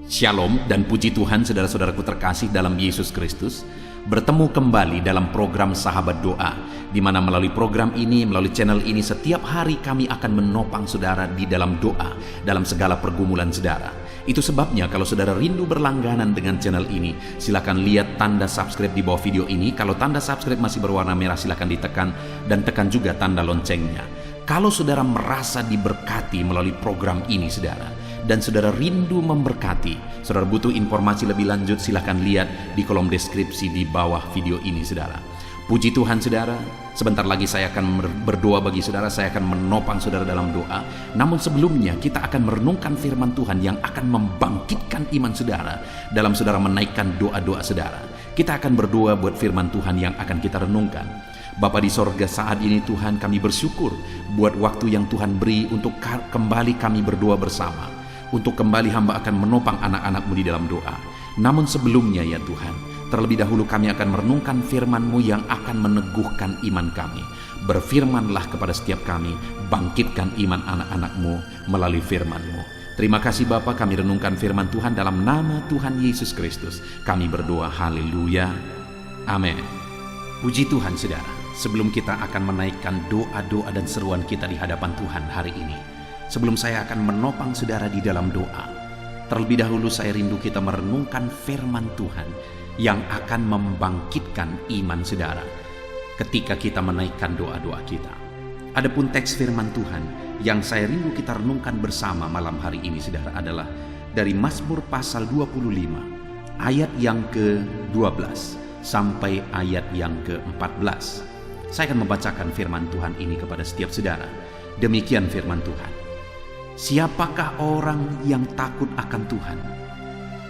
Shalom dan puji Tuhan saudara-saudaraku terkasih dalam Yesus Kristus. Bertemu kembali dalam program Sahabat Doa, di mana melalui program ini, melalui channel ini, setiap hari kami akan menopang saudara di dalam doa, dalam segala pergumulan saudara. Itu sebabnya kalau saudara rindu berlangganan dengan channel ini, silakan lihat tanda subscribe di bawah video ini. Kalau tanda subscribe masih berwarna merah, silakan ditekan dan tekan juga tanda loncengnya. Kalau saudara merasa diberkati melalui program ini saudara, dan saudara rindu memberkati, saudara butuh informasi lebih lanjut, silahkan lihat di kolom deskripsi di bawah video ini saudara. Puji Tuhan saudara, sebentar lagi saya akan berdoa bagi saudara, saya akan menopang saudara dalam doa. Namun sebelumnya kita akan merenungkan firman Tuhan yang akan membangkitkan iman saudara dalam saudara menaikkan doa-doa saudara. Kita akan berdoa buat firman Tuhan yang akan kita renungkan. Bapa di sorga, saat ini Tuhan kami bersyukur buat waktu yang Tuhan beri untuk kembali kami berdoa bersama. Untuk kembali hamba akan menopang anak-anak-Mu di dalam doa. Namun sebelumnya ya Tuhan, terlebih dahulu kami akan merenungkan firman-Mu yang akan meneguhkan iman kami. Berfirmanlah kepada setiap kami, bangkitkan iman anak-anak-Mu melalui firman-Mu. Terima kasih Bapa, kami renungkan firman Tuhan dalam nama Tuhan Yesus Kristus. Kami berdoa, haleluya, amin. Puji Tuhan saudara, sebelum kita akan menaikkan doa-doa dan seruan kita di hadapan Tuhan hari ini, sebelum saya akan menopang saudara di dalam doa, terlebih dahulu saya rindu kita merenungkan firman Tuhan yang akan membangkitkan iman saudara ketika kita menaikkan doa-doa kita. Adapun teks firman Tuhan yang saya rindu kita renungkan bersama malam hari ini saudara adalah dari Mazmur pasal 25 ayat yang ke-12 sampai ayat yang ke-14. Saya akan membacakan firman Tuhan ini kepada setiap saudara. Demikian firman Tuhan. Siapakah orang yang takut akan Tuhan?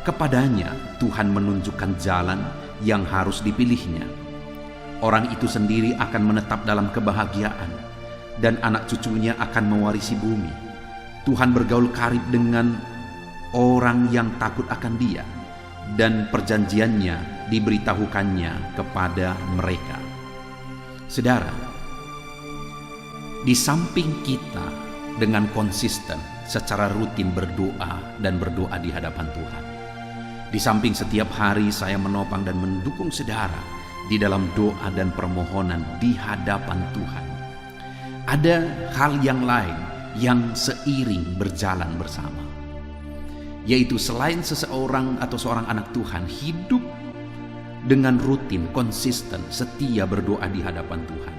Kepadanya Tuhan menunjukkan jalan yang harus dipilihnya. Orang itu sendiri akan menetap dalam kebahagiaan, dan anak cucunya akan mewarisi bumi. Tuhan bergaul karib dengan orang yang takut akan Dia, dan perjanjiannya diberitahukannya kepada mereka. Saudara, di samping kita dengan konsisten secara rutin berdoa dan berdoa di hadapan Tuhan, di samping setiap hari saya menopang dan mendukung saudara di dalam doa dan permohonan di hadapan Tuhan, ada hal yang lain yang seiring berjalan bersama, yaitu selain seseorang atau seorang anak Tuhan hidup dengan rutin, konsisten, setia berdoa di hadapan Tuhan,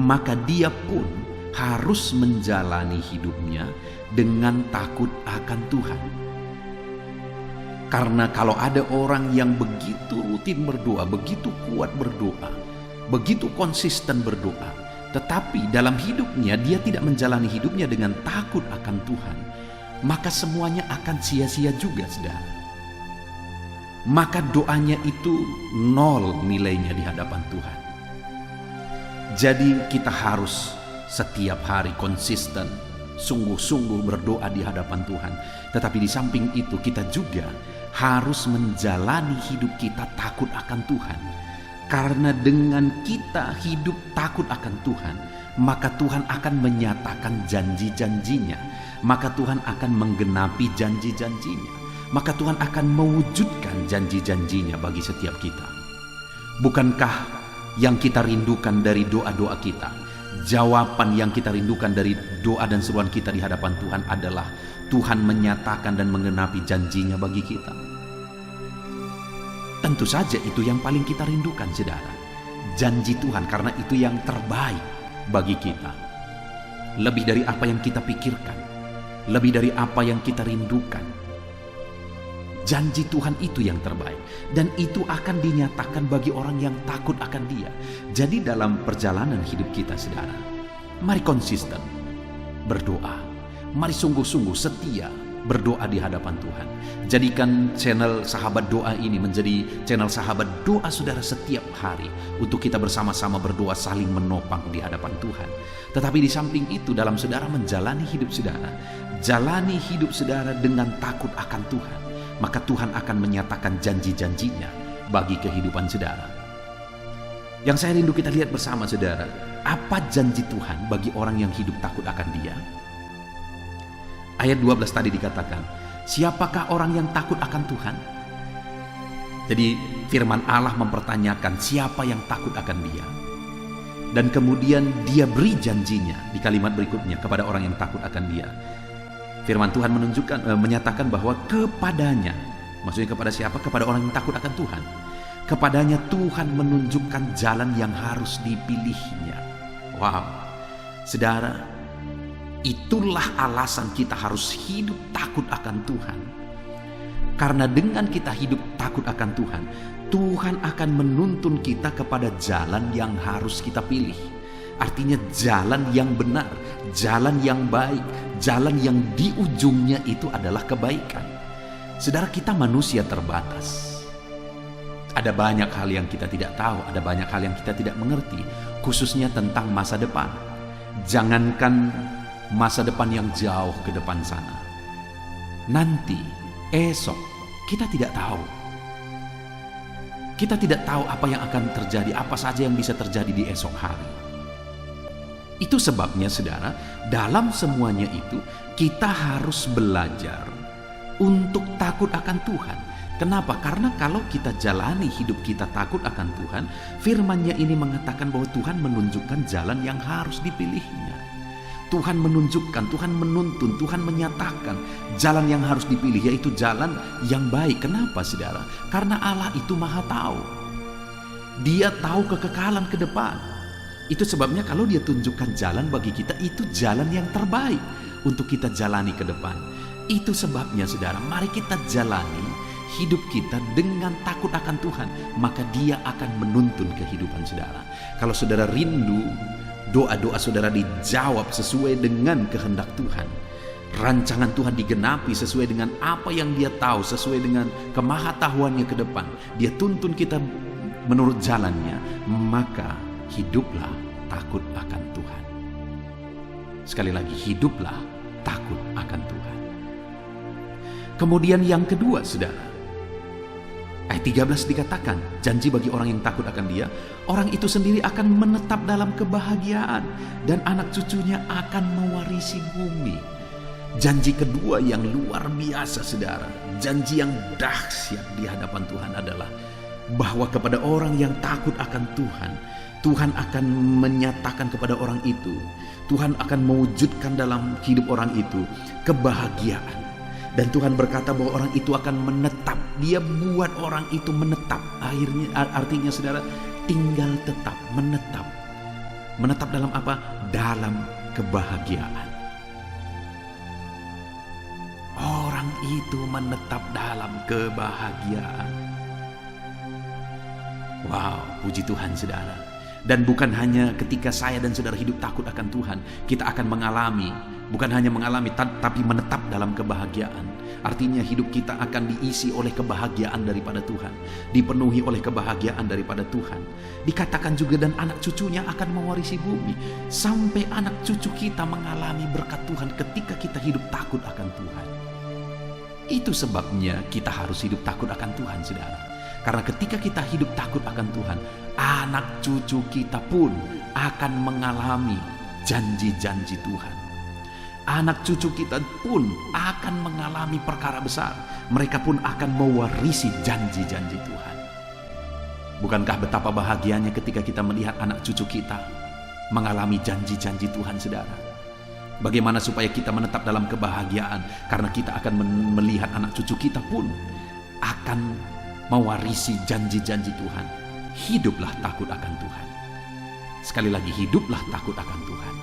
maka dia pun harus menjalani hidupnya dengan takut akan Tuhan. Karena kalau ada orang yang begitu rutin berdoa, begitu kuat berdoa, begitu konsisten berdoa, tetapi dalam hidupnya dia tidak menjalani hidupnya dengan takut akan Tuhan, maka semuanya akan sia-sia juga saudara. Maka doanya itu nol nilainya di hadapan Tuhan. Jadi kita harus setiap hari konsisten, sungguh-sungguh berdoa di hadapan Tuhan. Tetapi di samping itu kita juga harus menjalani hidup kita takut akan Tuhan. Karena dengan kita hidup takut akan Tuhan, maka Tuhan akan menyatakan janji-janjinya. Maka Tuhan akan menggenapi janji-janjinya. Maka Tuhan akan mewujudkan janji-janjinya bagi setiap kita. Bukankah yang kita rindukan dari doa-doa kita, jawaban yang kita rindukan dari doa dan seruan kita di hadapan Tuhan adalah Tuhan menyatakan dan menggenapi janjinya bagi kita? Tentu saja itu yang paling kita rindukan saudara, janji Tuhan, karena itu yang terbaik bagi kita. Lebih dari apa yang kita pikirkan, lebih dari apa yang kita rindukan, janji Tuhan itu yang terbaik, dan itu akan dinyatakan bagi orang yang takut akan Dia. Jadi dalam perjalanan hidup kita saudara, mari konsisten berdoa, mari sungguh-sungguh setia berdoa di hadapan Tuhan. Jadikan channel Sahabat Doa ini menjadi channel sahabat doa saudara setiap hari, untuk kita bersama-sama berdoa saling menopang di hadapan Tuhan. Tetapi di samping itu, dalam saudara menjalani hidup saudara, jalani hidup saudara dengan takut akan Tuhan, maka Tuhan akan menyatakan janji-janjinya bagi kehidupan saudara. Yang saya rindu kita lihat bersama saudara, apa janji Tuhan bagi orang yang hidup takut akan Dia? Ayat 12 tadi dikatakan, Siapakah orang yang takut akan Tuhan? Jadi firman Allah mempertanyakan siapa yang takut akan Dia. Dan kemudian Dia beri janjinya di kalimat berikutnya kepada orang yang takut akan Dia. Firman Tuhan menyatakan bahwa kepadanya, maksudnya kepada siapa? Kepada orang yang takut akan Tuhan. Kepadanya Tuhan menunjukkan jalan yang harus dipilihnya. Wow, saudara, itulah alasan kita harus hidup takut akan Tuhan. Karena dengan kita hidup takut akan Tuhan, Tuhan akan menuntun kita kepada jalan yang harus kita pilih. Artinya jalan yang benar, jalan yang baik, jalan yang di ujungnya itu adalah kebaikan. Saudara, kita manusia terbatas. Ada banyak hal yang kita tidak tahu, ada banyak hal yang kita tidak mengerti, khususnya tentang masa depan. Jangankan masa depan yang jauh ke depan sana, nanti, esok, kita tidak tahu. Kita tidak tahu apa yang akan terjadi, apa saja yang bisa terjadi di esok hari. Itu sebabnya saudara, dalam semuanya itu kita harus belajar untuk takut akan Tuhan. Kenapa? Karena kalau kita jalani hidup kita takut akan Tuhan, firman-Nya ini mengatakan bahwa Tuhan menunjukkan jalan yang harus dipilihnya. Tuhan menunjukkan, Tuhan menuntun, Tuhan menyatakan jalan yang harus dipilih, yaitu jalan yang baik. Kenapa saudara? Karena Allah itu maha tahu. Dia tahu kekekalan ke depan. Itu sebabnya kalau Dia tunjukkan jalan bagi kita, itu jalan yang terbaik untuk kita jalani ke depan. Itu sebabnya saudara, mari kita jalani hidup kita dengan takut akan Tuhan, maka Dia akan menuntun kehidupan saudara. Kalau saudara rindu doa-doa saudara dijawab sesuai dengan kehendak Tuhan, rancangan Tuhan digenapi sesuai dengan apa yang Dia tahu, sesuai dengan kemahatauannya ke depan, Dia tuntun kita menurut jalannya, maka hiduplah takut akan Tuhan. Sekali lagi, hiduplah takut akan Tuhan. Kemudian yang kedua saudara, ayat 13 dikatakan, janji bagi orang yang takut akan Dia, orang itu sendiri akan menetap dalam kebahagiaan dan anak cucunya akan mewarisi bumi. Janji kedua yang luar biasa saudara, janji yang dahsyat di hadapan Tuhan adalah bahwa kepada orang yang takut akan Tuhan, Tuhan akan menyatakan kepada orang itu, Tuhan akan mewujudkan dalam hidup orang itu kebahagiaan. Dan Tuhan berkata bahwa orang itu akan menetap. Dia buat orang itu menetap. Akhirnya, artinya saudara, tinggal tetap, menetap. Menetap dalam apa? Dalam kebahagiaan. Orang itu menetap dalam kebahagiaan. Wow, puji Tuhan saudara. Dan bukan hanya ketika saya dan saudara hidup takut akan Tuhan, kita akan mengalami, bukan hanya mengalami, tapi menetap dalam kebahagiaan. Artinya hidup kita akan diisi oleh kebahagiaan daripada Tuhan, dipenuhi oleh kebahagiaan daripada Tuhan. Dikatakan juga dan anak cucunya akan mewarisi bumi. Sampai anak cucu kita mengalami berkat Tuhan ketika kita hidup takut akan Tuhan. Itu sebabnya kita harus hidup takut akan Tuhan saudara. Karena ketika kita hidup takut akan Tuhan, anak cucu kita pun akan mengalami janji-janji Tuhan. Anak cucu kita pun akan mengalami perkara besar. Mereka pun akan mewarisi janji-janji Tuhan. Bukankah betapa bahagianya ketika kita melihat anak cucu kita mengalami janji-janji Tuhan saudara? Bagaimana supaya kita menetap dalam kebahagiaan? Karena kita akan melihat anak cucu kita pun akan mewarisi janji-janji Tuhan. Hiduplah takut akan Tuhan. Sekali lagi, hiduplah takut akan Tuhan.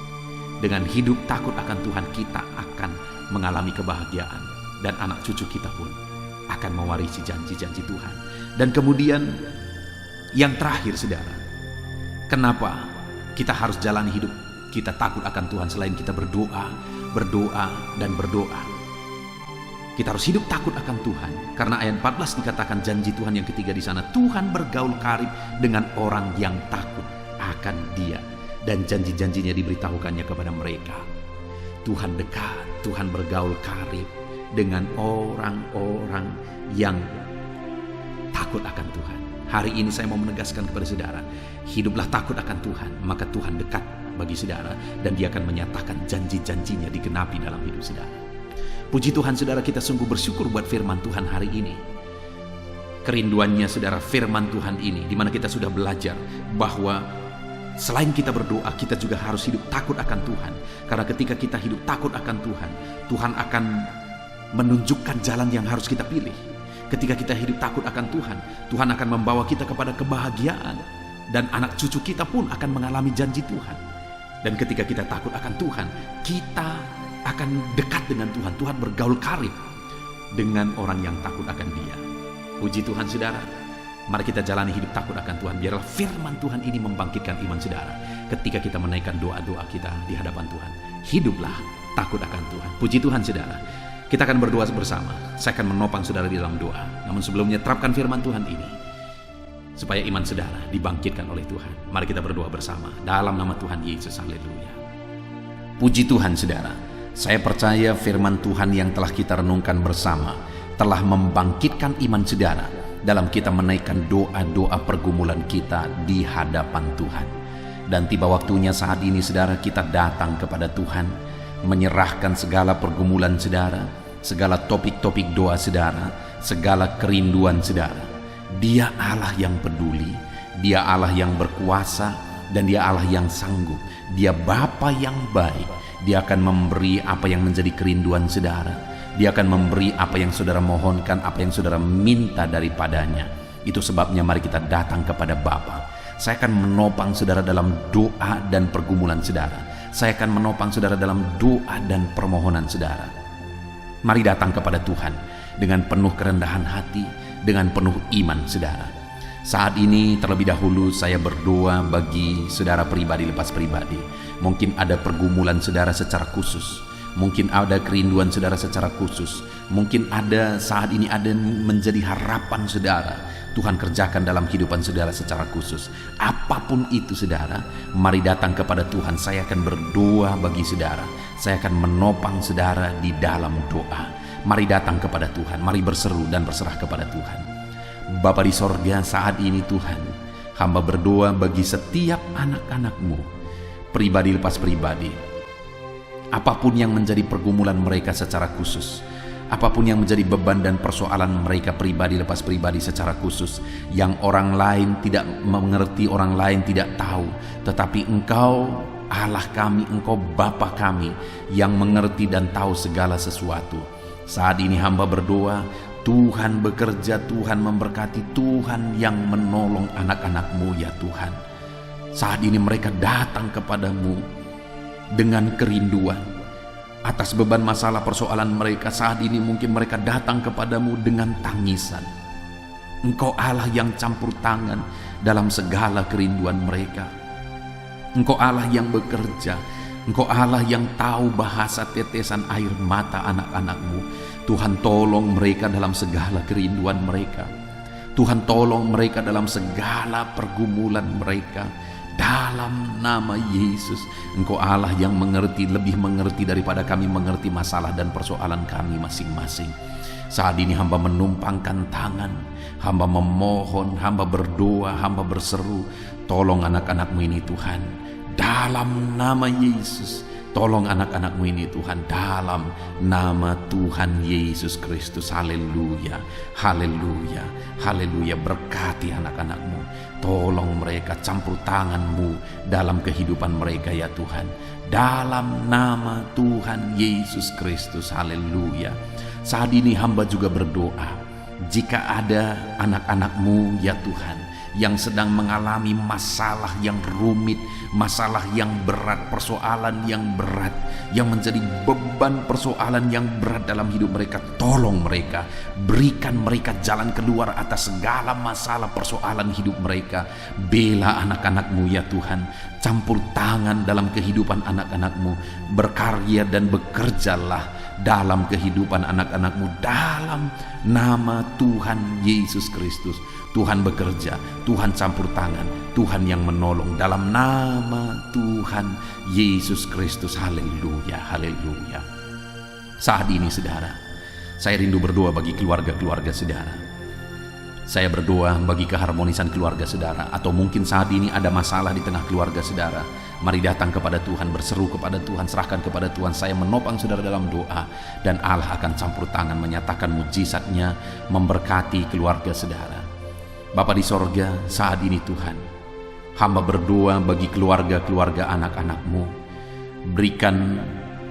Dengan hidup takut akan Tuhan, kita akan mengalami kebahagiaan. Dan anak cucu kita pun akan mewarisi janji-janji Tuhan. Dan kemudian yang terakhir saudara, kenapa kita harus jalani hidup kita takut akan Tuhan selain kita berdoa, dan berdoa? Kita harus hidup takut akan Tuhan. Karena ayat 14 dikatakan janji Tuhan yang ketiga di sana, Tuhan bergaul karib dengan orang yang takut akan Dia, dan janji-janjinya diberitahukannya kepada mereka. Tuhan dekat, Tuhan bergaul karib dengan orang-orang yang takut akan Tuhan. Hari ini saya mau menegaskan kepada saudara, hiduplah takut akan Tuhan, maka Tuhan dekat bagi saudara, dan Dia akan menyatakan janji-janjinya digenapi dalam hidup saudara. Puji Tuhan saudara, kita sungguh bersyukur buat firman Tuhan hari ini. Kerinduannya saudara, firman Tuhan ini, di mana kita sudah belajar bahwa selain kita berdoa, kita juga harus hidup takut akan Tuhan. Karena ketika kita hidup takut akan Tuhan, Tuhan akan menunjukkan jalan yang harus kita pilih. Ketika kita hidup takut akan Tuhan, Tuhan akan membawa kita kepada kebahagiaan. Dan anak cucu kita pun akan mengalami janji Tuhan. Dan ketika kita takut akan Tuhan, kita akan dekat dengan Tuhan. Tuhan bergaul karib dengan orang yang takut akan Dia. Puji Tuhan saudara, mari kita jalani hidup takut akan Tuhan. Biarlah firman Tuhan ini membangkitkan iman saudara. Ketika kita menaikkan doa-doa kita di hadapan Tuhan, hiduplah takut akan Tuhan. Puji Tuhan saudara. Kita akan berdoa bersama. Saya akan menopang saudara di dalam doa. Namun sebelumnya terapkan firman Tuhan ini, supaya iman saudara dibangkitkan oleh Tuhan. Mari kita berdoa bersama dalam nama Tuhan Yesus. Haleluya. Puji Tuhan saudara. Saya percaya firman Tuhan yang telah kita renungkan bersama telah membangkitkan iman saudara dalam kita menaikkan doa-doa pergumulan kita di hadapan Tuhan. Dan tiba waktunya saat ini saudara, kita datang kepada Tuhan, menyerahkan segala pergumulan saudara, segala topik-topik doa saudara, segala kerinduan saudara. Dia Allah yang peduli, Dia Allah yang berkuasa, dan Dia Allah yang sanggup. Dia Bapa yang baik. Dia akan memberi apa yang menjadi kerinduan saudara. Dia akan memberi apa yang saudara mohonkan, apa yang saudara minta daripadanya. Itu sebabnya mari kita datang kepada Bapa. Saya akan menopang saudara dalam doa dan pergumulan saudara. Saya akan menopang saudara dalam doa dan permohonan saudara. Mari datang kepada Tuhan dengan penuh kerendahan hati, dengan penuh iman saudara. Saat ini terlebih dahulu saya berdoa bagi saudara pribadi lepas pribadi. Mungkin ada pergumulan saudara secara khusus. Mungkin ada kerinduan saudara secara khusus. Mungkin ada saat ini ada menjadi harapan saudara. Tuhan kerjakan dalam kehidupan saudara secara khusus. Apapun itu saudara, mari datang kepada Tuhan. Saya akan berdoa bagi saudara. Saya akan menopang saudara di dalam doa. Mari datang kepada Tuhan. Mari berseru dan berserah kepada Tuhan. Bapa di sorga, saat ini Tuhan, hamba berdoa bagi setiap anak-anak-Mu, pribadi lepas pribadi. Apapun yang menjadi pergumulan mereka secara khusus, apapun yang menjadi beban dan persoalan mereka pribadi lepas pribadi secara khusus, yang orang lain tidak mengerti, orang lain tidak tahu, tetapi Engkau Allah kami, Engkau Bapa kami yang mengerti dan tahu segala sesuatu. Saat ini hamba berdoa, Tuhan bekerja, Tuhan memberkati, Tuhan yang menolong anak-anak-Mu ya Tuhan. Saat ini mereka datang kepadamu dengan kerinduan atas beban masalah persoalan mereka. Saat ini mungkin mereka datang kepadamu dengan tangisan. Engkau Allah yang campur tangan dalam segala kerinduan mereka. Engkau Allah yang bekerja. Engkau Allah yang tahu bahasa tetesan air mata anak-anak-Mu. Tuhan tolong mereka dalam segala kerinduan mereka. Tuhan tolong mereka dalam segala pergumulan mereka. Dalam nama Yesus, Engkau Allah yang mengerti, lebih mengerti daripada kami mengerti masalah dan persoalan kami masing-masing. Saat ini hamba menumpangkan tangan, hamba memohon, hamba berdoa, hamba berseru, tolong anak-anak-Mu ini Tuhan. Dalam nama Yesus, tolong anak-anak-Mu ini Tuhan, dalam nama Tuhan Yesus Kristus. Haleluya, haleluya, haleluya. Berkati anak-anak-Mu, tolong mereka, campur tangan-Mu dalam kehidupan mereka ya Tuhan. Dalam nama Tuhan Yesus Kristus, haleluya. Saat ini hamba juga berdoa, jika ada anak-anak-Mu ya Tuhan yang sedang mengalami masalah yang rumit, masalah yang berat, persoalan yang berat, yang menjadi beban persoalan yang berat dalam hidup mereka, tolong mereka, berikan mereka jalan keluar atas segala masalah persoalan hidup mereka. Bela anak-anak-Mu ya Tuhan, campur tangan dalam kehidupan anak-anak-Mu, berkarya dan bekerjalah dalam kehidupan anak-anak-Mu dalam nama Tuhan Yesus Kristus. Tuhan bekerja, Tuhan campur tangan, Tuhan yang menolong dalam nama Tuhan Yesus Kristus. Haleluya, haleluya. Saat ini saudara, saya rindu berdoa bagi keluarga-keluarga saudara. Saya berdoa bagi keharmonisan keluarga saudara. Atau mungkin saat ini ada masalah di tengah keluarga saudara. Mari datang kepada Tuhan, berseru kepada Tuhan, serahkan kepada Tuhan. Saya menopang saudara dalam doa, dan Allah akan campur tangan menyatakan mujizatnya, memberkati keluarga saudara. Bapa di sorga, saat ini Tuhan, hamba berdoa bagi keluarga-keluarga anak-anak-Mu. Berikan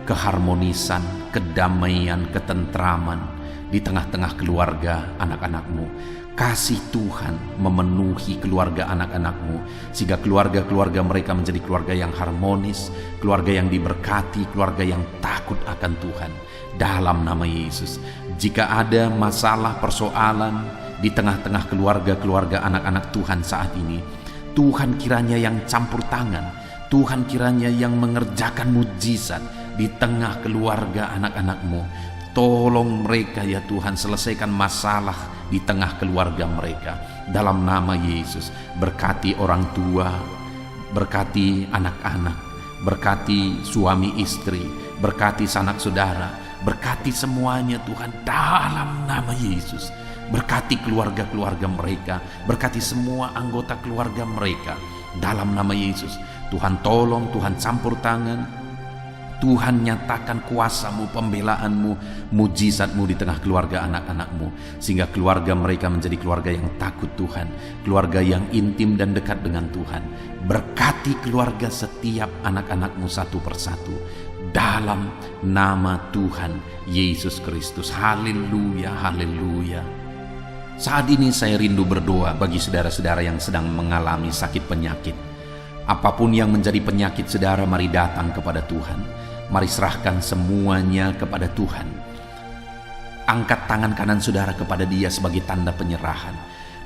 keharmonisan, kedamaian, ketentraman di tengah-tengah keluarga anak-anak-Mu. Kasih Tuhan memenuhi keluarga anak-anak-Mu, sehingga keluarga-keluarga mereka menjadi keluarga yang harmonis, keluarga yang diberkati, keluarga yang takut akan Tuhan. Dalam nama Yesus, jika ada masalah, persoalan di tengah-tengah keluarga-keluarga anak-anak Tuhan saat ini, Tuhan kiranya yang campur tangan, Tuhan kiranya yang mengerjakan mujizat di tengah keluarga anak-anak-Mu. Tolong mereka ya Tuhan, selesaikan masalah di tengah keluarga mereka. Dalam nama Yesus, berkati orang tua, berkati anak-anak, berkati suami istri, berkati sanak saudara, berkati semuanya Tuhan, dalam nama Yesus. Berkati keluarga-keluarga mereka, berkati semua anggota keluarga mereka, dalam nama Yesus. Tuhan tolong, Tuhan campur tangan, Tuhan nyatakan kuasa-Mu, pembelaan-Mu, mujizat-Mu di tengah keluarga anak-anak-Mu, sehingga keluarga mereka menjadi keluarga yang takut Tuhan, keluarga yang intim dan dekat dengan Tuhan. Berkati keluarga setiap anak-anak-Mu satu persatu, dalam nama Tuhan Yesus Kristus. Haleluya, haleluya. Saat ini saya rindu berdoa bagi saudara-saudara yang sedang mengalami sakit penyakit. Apapun yang menjadi penyakit saudara, mari datang kepada Tuhan. Mari serahkan semuanya kepada Tuhan. Angkat tangan kanan saudara kepada Dia sebagai tanda penyerahan,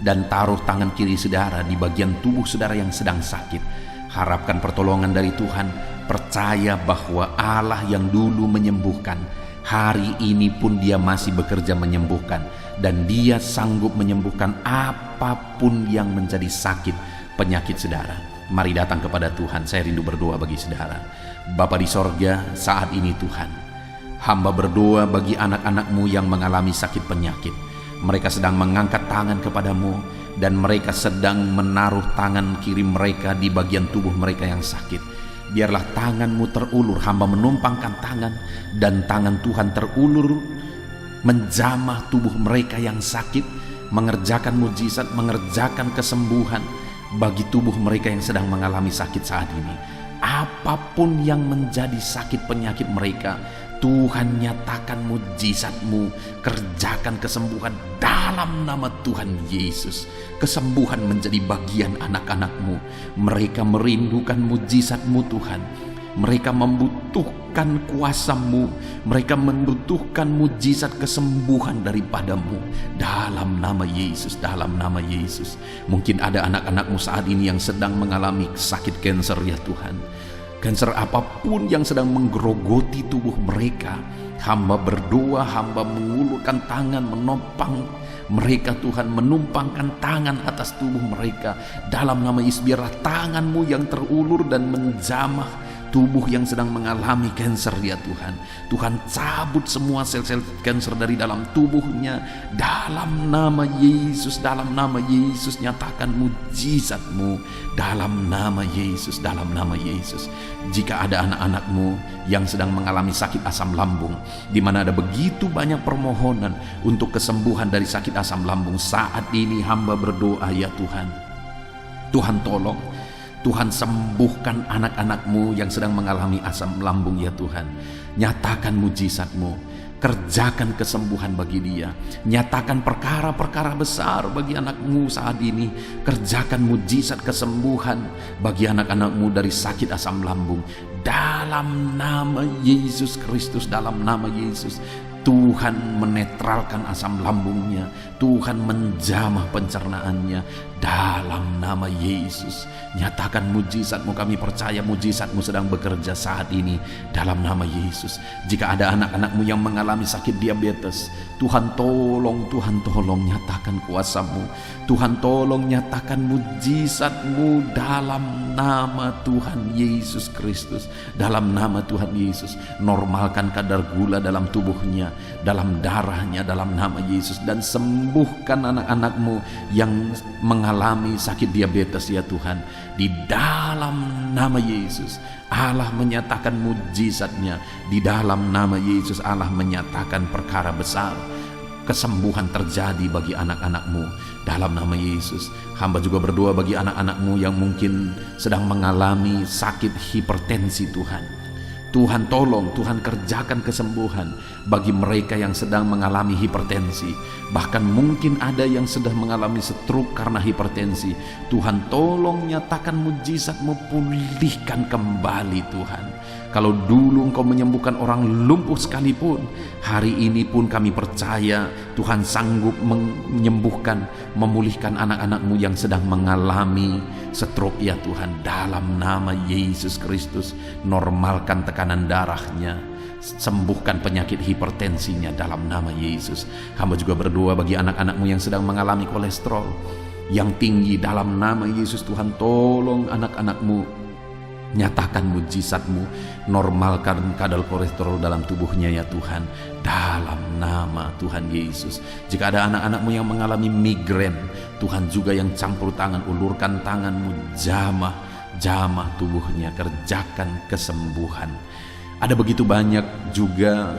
dan taruh tangan kiri saudara di bagian tubuh saudara yang sedang sakit. Harapkan pertolongan dari Tuhan. Percaya bahwa Allah yang dulu menyembuhkan, hari ini pun Dia masih bekerja menyembuhkan, dan Dia sanggup menyembuhkan apapun yang menjadi sakit penyakit saudara. Mari datang kepada Tuhan. Saya rindu berdoa bagi saudara. Bapa di sorga, saat ini Tuhan, hamba berdoa bagi anak-anak-Mu yang mengalami sakit penyakit. Mereka sedang mengangkat tangan kepada-Mu, dan mereka sedang menaruh tangan kiri mereka di bagian tubuh mereka yang sakit. Biarlah tangan-Mu terulur. Hamba menumpangkan tangan, dan tangan Tuhan terulur menjamah tubuh mereka yang sakit, mengerjakan mujizat, mengerjakan kesembuhan bagi tubuh mereka yang sedang mengalami sakit saat ini. Apapun yang menjadi sakit penyakit mereka, Tuhan nyatakan mujizat-Mu, kerjakan kesembuhan dalam nama Tuhan Yesus. Kesembuhan menjadi bagian anak-anak-Mu. Mereka merindukan mujizat-Mu Tuhan. Mereka membutuhkan kuasa-Mu. Mereka membutuhkan mujizat kesembuhan daripada-Mu. Dalam nama Yesus, dalam nama Yesus. Mungkin ada anak-anak-Mu saat ini yang sedang mengalami sakit kanker ya Tuhan. Kanker apapun yang sedang menggerogoti tubuh mereka, hamba berdoa, hamba mengulurkan tangan, menopang mereka Tuhan, menumpangkan tangan atas tubuh mereka. Dalam nama Yesus, biarlah tangan-Mu yang terulur dan menjamah tubuh yang sedang mengalami kanker ya Tuhan. Tuhan cabut semua sel-sel kanker dari dalam tubuhnya. Dalam nama Yesus, dalam nama Yesus, nyatakan mujizat-Mu. Dalam nama Yesus, dalam nama Yesus. Jika ada anak-anak-Mu yang sedang mengalami sakit asam lambung, di mana ada begitu banyak permohonan untuk kesembuhan dari sakit asam lambung, saat ini hamba berdoa ya Tuhan. Tuhan tolong, Tuhan sembuhkan anak-anak-Mu yang sedang mengalami asam lambung ya Tuhan. Nyatakan mujizat-Mu, kerjakan kesembuhan bagi dia. Nyatakan perkara-perkara besar bagi anak-Mu saat ini. Kerjakan mujizat kesembuhan bagi anak-anak-Mu dari sakit asam lambung. Dalam nama Yesus Kristus, dalam nama Yesus. Tuhan menetralkan asam lambungnya, Tuhan menjamah pencernaannya. Dalam nama Yesus, nyatakan mujizat-Mu. Kami percaya mujizat-Mu sedang bekerja saat ini. Dalam nama Yesus. Jika ada anak-anak-Mu yang mengalami sakit diabetes, Tuhan tolong, Tuhan tolong nyatakan kuasa-Mu. Tuhan tolong nyatakan mujizat-Mu dalam nama Tuhan Yesus Kristus. Dalam nama Tuhan Yesus, normalkan kadar gula dalam tubuhnya. dalam darahnya, dalam nama Yesus. Dan sembuhkan anak-anak-Mu yang mengalami sakit diabetes ya Tuhan, di dalam nama Yesus. Allah menyatakan mujizatnya, di dalam nama Yesus Allah menyatakan perkara besar. Kesembuhan terjadi bagi anak-anak-Mu dalam nama Yesus. Hamba juga berdoa bagi anak-anak-Mu yang mungkin sedang mengalami sakit hipertensi Tuhan. Tuhan tolong, Tuhan kerjakan kesembuhan bagi mereka yang sedang mengalami hipertensi. Bahkan mungkin ada yang sedang mengalami stroke karena hipertensi. Tuhan tolong nyatakan mujizat-Mu, pulihkan kembali Tuhan. Kalau dulu Engkau menyembuhkan orang lumpuh sekalipun, hari ini pun kami percaya Tuhan sanggup menyembuhkan, memulihkan anak-anak-Mu yang sedang mengalami stroke ya Tuhan. Dalam nama Yesus Kristus, normalkan tekanan darahnya, sembuhkan penyakit hipertensinya dalam nama Yesus. Hamba juga berdoa bagi anak-anak-Mu yang sedang mengalami kolesterol yang tinggi. Dalam nama Yesus Tuhan, tolong anak-anak-Mu, nyatakan mujizat-Mu, normalkan kadar kolesterol dalam tubuhnya ya Tuhan, dalam nama Tuhan Yesus. Jika ada anak-anak-Mu yang mengalami migrain, Tuhan juga yang campur tangan, ulurkan tangan-Mu, jamah tubuhnya, kerjakan kesembuhan. Ada begitu banyak juga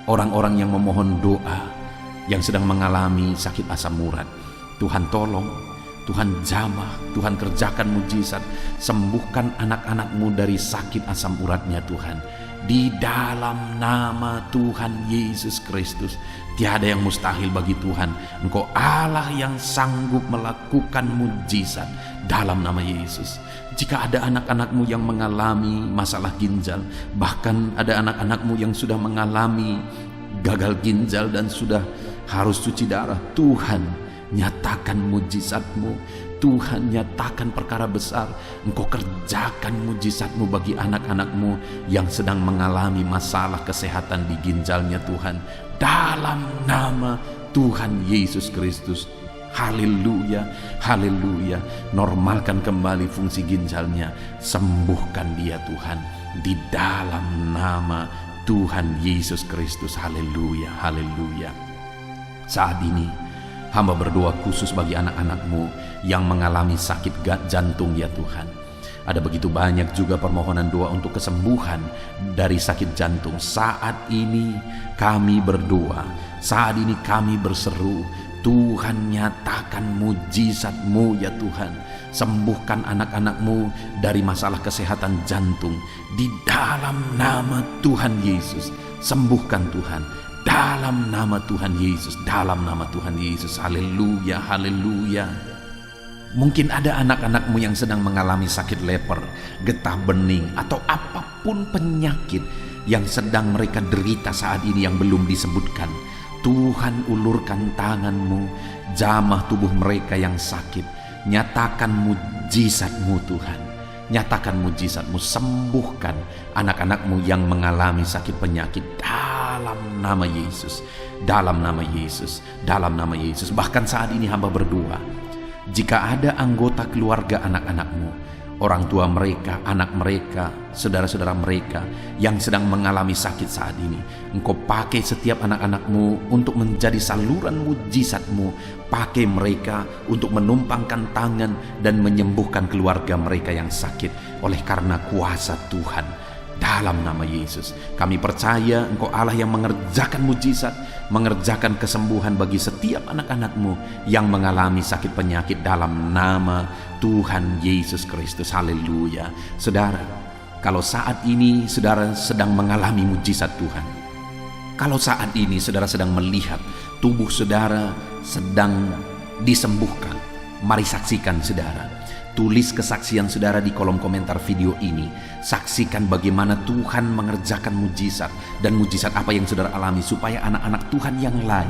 orang-orang yang memohon doa yang sedang mengalami sakit asam urat. Tuhan tolong, Tuhan jamah, Tuhan kerjakan mujizat, sembuhkan anak-anak-Mu dari sakit asam uratnya Tuhan. Di dalam nama Tuhan Yesus Kristus, tiada yang mustahil bagi Tuhan. Engkau Allah yang sanggup melakukan mujizat dalam nama Yesus. Jika ada anak-anak-Mu yang mengalami masalah ginjal, bahkan ada anak-anak-Mu yang sudah mengalami gagal ginjal dan sudah harus cuci darah, Tuhan nyatakan mujizat-Mu, Tuhan nyatakan perkara besar. Engkau kerjakan mujizat-Mu bagi anak-anak-Mu yang sedang mengalami masalah kesehatan di ginjalnya Tuhan, dalam nama Tuhan Yesus Kristus. Haleluya, haleluya. Normalkan kembali fungsi ginjalnya, sembuhkan dia Tuhan, di dalam nama Tuhan Yesus Kristus. Haleluya, haleluya. Saat ini hamba berdoa khusus bagi anak-anak-Mu yang mengalami sakit jantung ya Tuhan. Ada begitu banyak juga permohonan doa untuk kesembuhan dari sakit jantung. Saat ini kami berdoa, saat ini kami berseru, Tuhan nyatakan mujizat-Mu ya Tuhan. Sembuhkan anak-anak-Mu dari masalah kesehatan jantung, di dalam nama Tuhan Yesus. Sembuhkan Tuhan, dalam nama Tuhan Yesus, dalam nama Tuhan Yesus. Haleluya, haleluya. Mungkin ada anak-anak-Mu yang sedang mengalami sakit leper, getah bening, atau apapun penyakit yang sedang mereka derita saat ini yang belum disebutkan. Tuhan ulurkan tangan-Mu, jamah tubuh mereka yang sakit. Nyatakan mujizat-Mu Tuhan, nyatakan mujizat-Mu, sembuhkan anak-anak-Mu yang mengalami sakit penyakit dalam nama Yesus, dalam nama Yesus, dalam nama Yesus. Bahkan saat ini hamba berdoa, jika ada anggota keluarga anak-anak-Mu, orang tua mereka, anak mereka, saudara-saudara mereka yang sedang mengalami sakit saat ini, Engkau pakai setiap anak-anak-Mu untuk menjadi saluran mujizat-Mu. Pakai mereka untuk menumpangkan tangan dan menyembuhkan keluarga mereka yang sakit oleh karena kuasa Tuhan. Dalam nama Yesus, kami percaya Engkau Allah yang mengerjakan mujizat, mengerjakan kesembuhan bagi setiap anak-anak-Mu yang mengalami sakit penyakit dalam nama Tuhan Yesus Kristus. Haleluya. Saudara, kalau saat ini saudara sedang mengalami mujizat Tuhan, kalau saat ini saudara sedang melihat tubuh saudara sedang disembuhkan, mari saksikan saudara. Tulis kesaksian saudara di kolom komentar video ini. Saksikan bagaimana Tuhan mengerjakan mujizat, dan mujizat apa yang saudara alami, supaya anak-anak Tuhan yang lain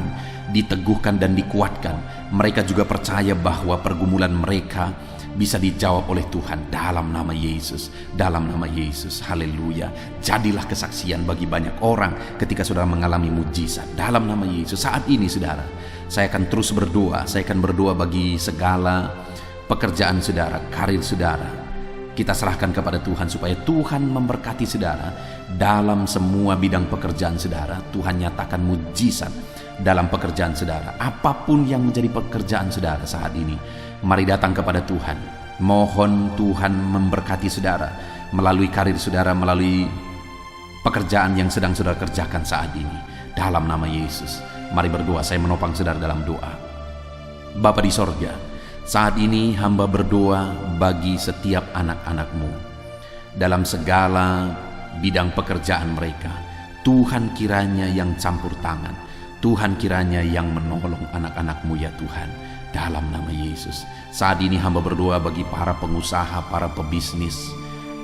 diteguhkan dan dikuatkan. Mereka juga percaya bahwa pergumulan mereka bisa dijawab oleh Tuhan dalam nama Yesus, dalam nama Yesus. Haleluya. Jadilah kesaksian bagi banyak orang ketika saudara mengalami mujizat dalam nama Yesus. Saat ini saudara, saya akan terus berdoa. Saya akan berdoa bagi segala pekerjaan saudara, karir saudara, Kita serahkan kepada Tuhan supaya Tuhan memberkati saudara dalam semua bidang pekerjaan saudara. Tuhan nyatakan mujizat dalam pekerjaan saudara. Apapun yang menjadi pekerjaan saudara saat ini, mari datang kepada Tuhan. Mohon Tuhan memberkati saudara melalui karir saudara, melalui pekerjaan yang sedang saudara kerjakan saat ini. Dalam nama Yesus, mari berdoa. Saya menopang saudara dalam doa. Bapa di sorga, saat ini hamba berdoa bagi setiap anak-anak-Mu dalam segala bidang pekerjaan mereka. Tuhan kiranya yang campur tangan, Tuhan kiranya yang menolong anak-anak-Mu ya Tuhan, dalam nama Yesus. Saat ini hamba berdoa bagi para pengusaha, para pebisnis,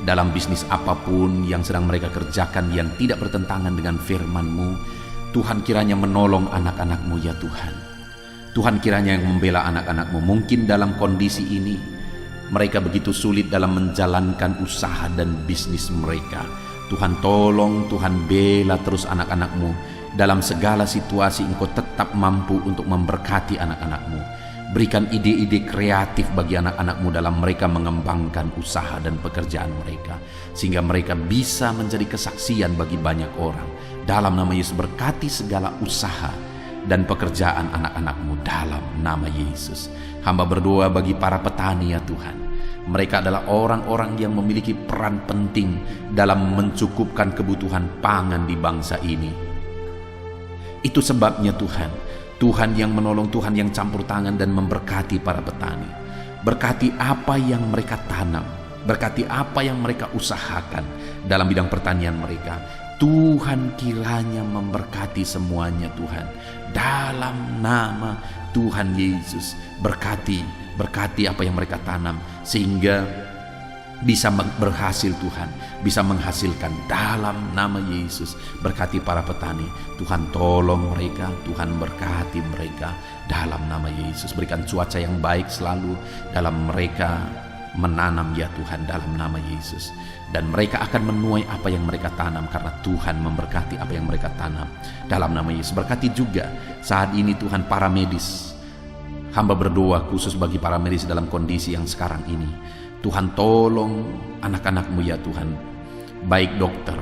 dalam bisnis apapun yang sedang mereka kerjakan yang tidak bertentangan dengan firman-Mu. Tuhan kiranya menolong anak-anak-Mu ya Tuhan. Tuhan kiranya yang membela anak-anak-Mu. Mungkin dalam kondisi ini mereka begitu sulit dalam menjalankan usaha dan bisnis mereka. Tuhan tolong, Tuhan bela terus anak-anak-Mu. Dalam segala situasi Engkau tetap mampu untuk memberkati anak-anak-Mu. Berikan ide-ide kreatif bagi anak-anak-Mu dalam mereka mengembangkan usaha dan pekerjaan mereka, sehingga mereka bisa menjadi kesaksian bagi banyak orang. Dalam nama Yesus, berkati segala usaha dan pekerjaan anak-anak-Mu dalam nama Yesus. Hamba berdoa bagi para petani ya Tuhan. Mereka adalah orang-orang yang memiliki peran penting dalam mencukupkan kebutuhan pangan di bangsa ini. Itu sebabnya Tuhan, Tuhan yang menolong, Tuhan yang campur tangan dan memberkati para petani. Berkati apa yang mereka tanam, berkati apa yang mereka usahakan dalam bidang pertanian mereka. Tuhan kiranya memberkati semuanya Tuhan. Dalam nama Tuhan Yesus, berkati apa yang mereka tanam sehingga bisa berhasil Tuhan, bisa menghasilkan dalam nama Yesus. Berkati para petani, Tuhan tolong mereka, Tuhan berkati mereka dalam nama Yesus. Berikan cuaca yang baik selalu dalam mereka menanam ya Tuhan, dalam nama Yesus. Dan mereka akan menuai apa yang mereka tanam karena Tuhan memberkati apa yang mereka tanam dalam nama Yesus. Berkati juga saat ini Tuhan para medis. Hamba berdoa khusus bagi para medis dalam kondisi yang sekarang ini. Tuhan tolong anak-anak-Mu ya Tuhan, baik dokter,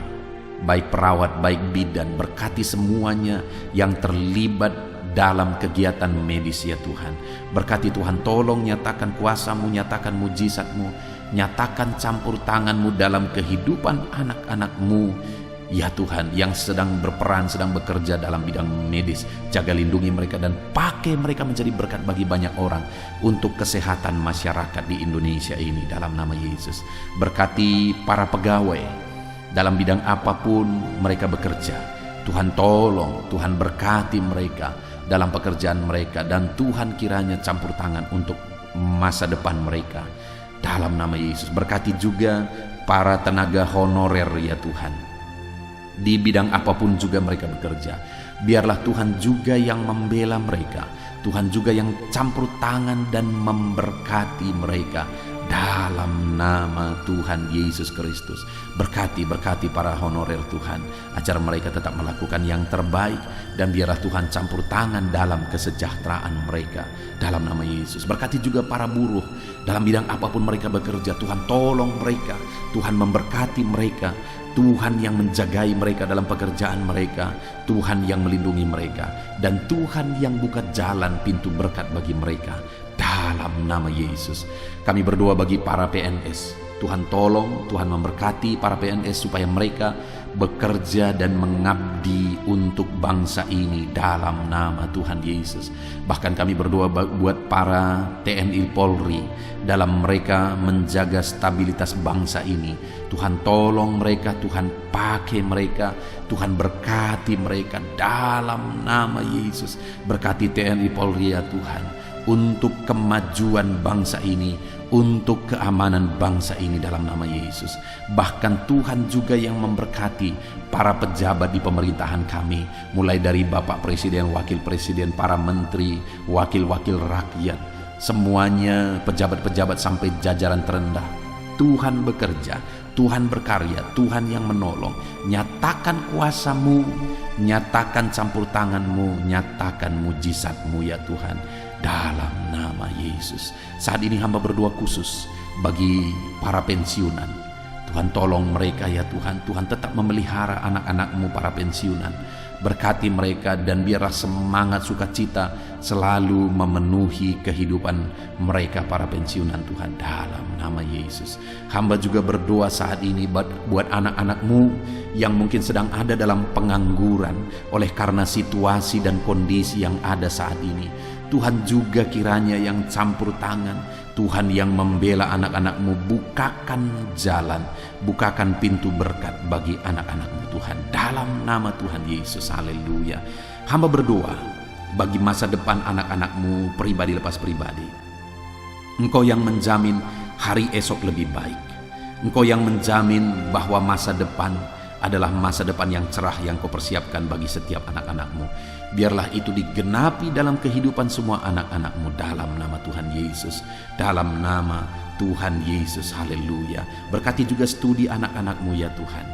baik perawat, baik bidan. Berkati semuanya yang terlibat dalam kegiatan medis ya Tuhan. Berkati Tuhan, tolong nyatakan kuasa-Mu, nyatakan mujizat-Mu, nyatakan campur tangan-Mu dalam kehidupan anak-anak-Mu ya Tuhan, yang sedang berperan, sedang bekerja dalam bidang medis. Jaga lindungi mereka dan pakai mereka menjadi berkat bagi banyak orang untuk kesehatan masyarakat di Indonesia ini dalam nama Yesus. Berkati para pegawai dalam bidang apapun mereka bekerja. Tuhan tolong, Tuhan berkati mereka dalam pekerjaan mereka, dan Tuhan kiranya campur tangan untuk masa depan mereka dalam nama Yesus. Berkati juga para tenaga honorer ya Tuhan, di bidang apapun juga mereka bekerja. Biarlah Tuhan juga yang membela mereka, Tuhan juga yang campur tangan dan memberkati mereka dalam nama Tuhan Yesus Kristus. Berkati para honorer Tuhan, agar mereka tetap melakukan yang terbaik, dan biarlah Tuhan campur tangan dalam kesejahteraan mereka dalam nama Yesus. Berkati juga para buruh dalam bidang apapun mereka bekerja. Tuhan tolong mereka, Tuhan memberkati mereka, Tuhan yang menjagai mereka dalam pekerjaan mereka, Tuhan yang melindungi mereka, dan Tuhan yang buka jalan pintu berkat bagi mereka dalam nama Yesus. Kami berdoa bagi para PNS. Tuhan tolong, Tuhan memberkati para PNS supaya mereka bekerja dan mengabdi untuk bangsa ini dalam nama Tuhan Yesus. Bahkan kami berdoa buat para TNI Polri dalam mereka menjaga stabilitas bangsa ini. Tuhan tolong mereka, Tuhan pakai mereka, Tuhan berkati mereka dalam nama Yesus. Berkati TNI Polri ya Tuhan, untuk kemajuan bangsa ini, untuk keamanan bangsa ini dalam nama Yesus. Bahkan Tuhan juga yang memberkati para pejabat di pemerintahan kami, mulai dari Bapak Presiden, Wakil Presiden, para menteri, wakil-wakil rakyat, semuanya pejabat-pejabat sampai jajaran terendah. Tuhan bekerja, Tuhan berkarya, Tuhan yang menolong. Nyatakan kuasa-Mu, nyatakan campur tangan-Mu, nyatakan mujizat-Mu ya Tuhan. dalam nama Yesus. Saat ini hamba berdoa khusus bagi para pensiunan. Tuhan, tolong mereka ya Tuhan. Tuhan tetap memelihara anak-anak-Mu para pensiunan. Berkati mereka dan biarlah semangat sukacita selalu memenuhi kehidupan mereka para pensiunan Tuhan, dalam nama Yesus. Hamba juga berdoa saat ini buat anak-anak-Mu yang mungkin sedang ada dalam pengangguran oleh karena situasi dan kondisi yang ada saat ini. Tuhan juga kiranya yang campur tangan, Tuhan yang membela anak-anak-Mu, bukakan jalan, bukakan pintu berkat bagi anak-anak-Mu Tuhan, dalam nama Tuhan Yesus. Haleluya. Hamba berdoa bagi masa depan anak-anak-Mu pribadi lepas pribadi. Engkau yang menjamin hari esok lebih baik. Engkau yang menjamin bahwa masa depan adalah masa depan yang cerah yang Kau persiapkan bagi setiap anak-anak-Mu. Biarlah itu digenapi dalam kehidupan semua anak-anak-Mu, dalam nama Tuhan Yesus, dalam nama Tuhan Yesus. Haleluya. Berkati juga studi anak-anak-Mu ya Tuhan.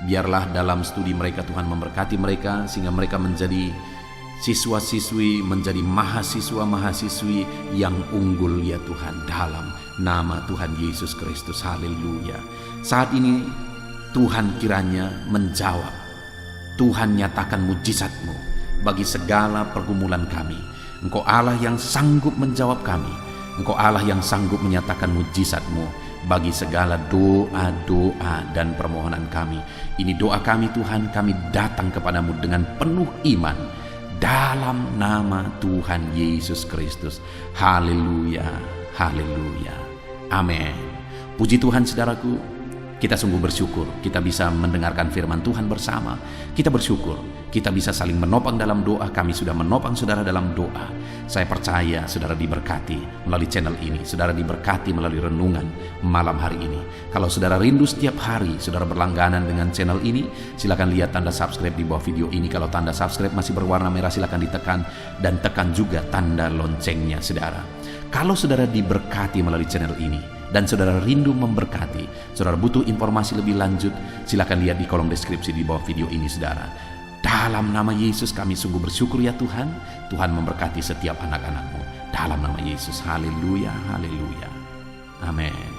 Biarlah dalam studi mereka Tuhan memberkati mereka sehingga mereka menjadi siswa-siswi, menjadi mahasiswa-mahasiswi yang unggul ya Tuhan, dalam nama Tuhan Yesus Kristus. Haleluya. Saat ini Tuhan kiranya menjawab. Tuhan nyatakan mujizat-Mu bagi segala pergumulan kami. Engkau Allah yang sanggup menjawab kami. Engkau Allah yang sanggup menyatakan mujizat-Mu bagi segala doa-doa dan permohonan kami. Ini doa kami Tuhan, kami datang kepadamu dengan penuh iman, dalam nama Tuhan Yesus Kristus. Haleluya, haleluya, amin. Puji Tuhan saudaraku, kita sungguh bersyukur kita bisa mendengarkan firman Tuhan bersama. Kita bersyukur kita bisa saling menopang dalam doa. Kami sudah menopang saudara dalam doa. Saya percaya saudara diberkati melalui channel ini. Saudara diberkati melalui renungan malam hari ini. Kalau saudara rindu setiap hari saudara berlangganan dengan channel ini, silakan lihat tanda subscribe di bawah video ini. Kalau tanda subscribe masih berwarna merah, silakan ditekan dan tekan juga tanda loncengnya saudara. Kalau saudara diberkati melalui channel ini dan saudara rindu memberkati, saudara butuh informasi lebih lanjut, silakan lihat di kolom deskripsi di bawah video ini saudara. Dalam nama Yesus kami sungguh bersyukur ya Tuhan. Tuhan memberkati setiap anak-anak-Mu dalam nama Yesus. Haleluya, haleluya, amin.